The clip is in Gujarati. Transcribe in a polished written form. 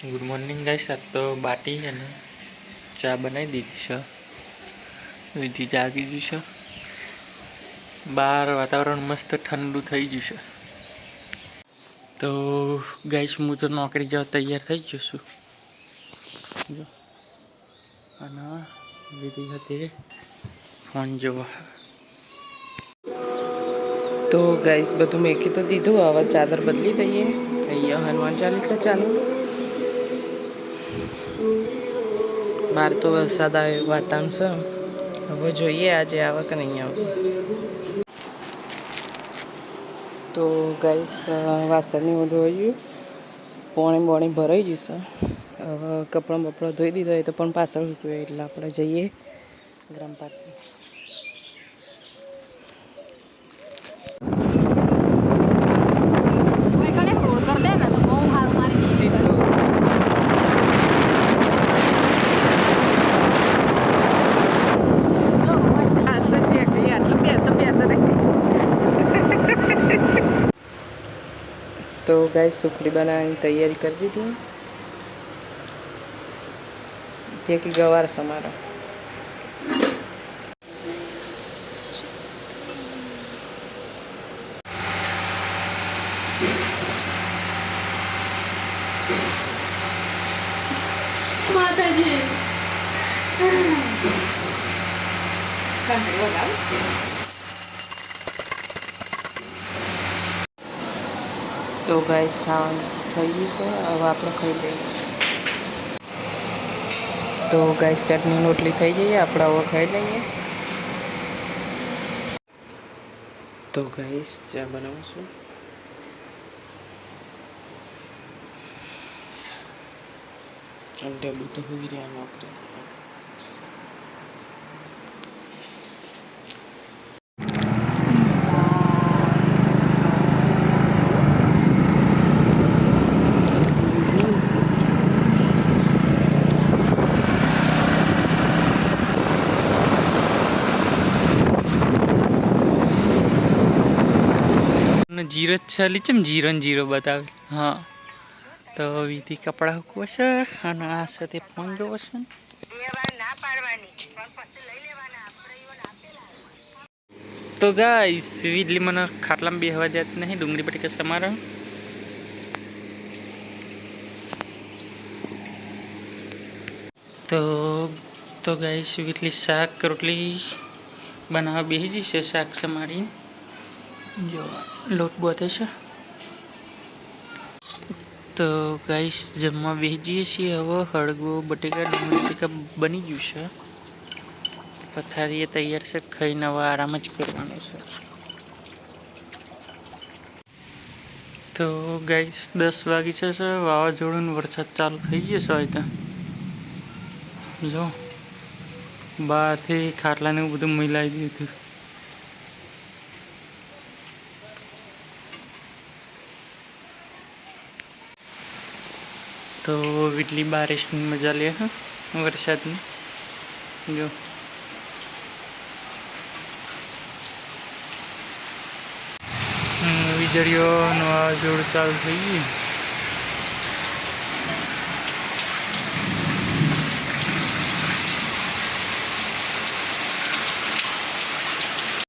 Good morning guys. આજ તો બાટી છે ને ચા બનાવી દીધી છે. વિધિ જાગી ગઈ છે. બહાર વાતાવરણ મસ્ત ઠંડુ થઈ ગયું છે. તો ગાઈસ હું તો નોકરી જવા તૈયાર થઈ ગયો છું. જો અને વિધિ હતી ફોન જોવા. તો ગાઈસ બધું મેકી તો દીધું. હવે ચાદર બદલી દઈએ. અહીંયા હનુમાન ચાલીસા ચાલુ. બહાર તો વરસાદ આવે વાતાવરણ છે. હવે જોઈએ આજે આવે કે નહીં આવે. તો ગાઈસ વાસણની હું ધોઈ પોણી ભરાઈ ગયું છે. હવે કપડાં બપડા ધોઈ દીધા હોય તો પણ પાછળ મૂક્યું એટલે આપણે જઈએ ગ્રામ પાર્કમાં. તો ગાઈસ સુખડી બનાવવાની તૈયારી કરી દીધી. જે કે ગવાર સમારા માતાજી તો ગાઈસ ખાવાનું થઈ ગયું છે. હવે આપણે ખાઈ લઈએ. તો ગાઈસ ચટણી રોટલી થઈ જઈએ. આપણે હવે ખાઈ લઈએ. તો ગાઈસ ચા બનાવું છું. ટેબલ તો હોઈ રહ્યા નોકરી. જીરો ચાલી ચમ જીરો ને જીરો બતાવે. હા તો વિધિ કપડા હૂકવો છે અને આ સાથે ફોન જોવો છે. તો ગાઈસ વીજળી મને ખાટલામાં બેહવા દેત નહીં. ડુંગળી બટેકા સમારો. તો ગાઈસ વીજળી શાક રોટલી બનાવવા બેસી જશે. શાક સમારી જો લોટ બોતે છે. તો ગાઈસ જમવા બેસી જઈએ છીએ. હવે હળગવો બટેકા ડુંગળી બટેકા બની ગયું છે. પથારી એ તૈયાર છે. ખાઈને હવે આરામ જ કરવાનો છે. તો ગાઈસ 10 વાગી છે. વાવાઝોડું વરસાદ ચાલુ થઈ ગયો છે. હોય તો જો બહારથી ખાટલાને એવું બધું મિલાવી દીધું. તો વીજળી બારિશની મજા લે હા વરસાદની. જો વીજળીઓનું વાવાઝોડું ચાલુ થઈ ગયું.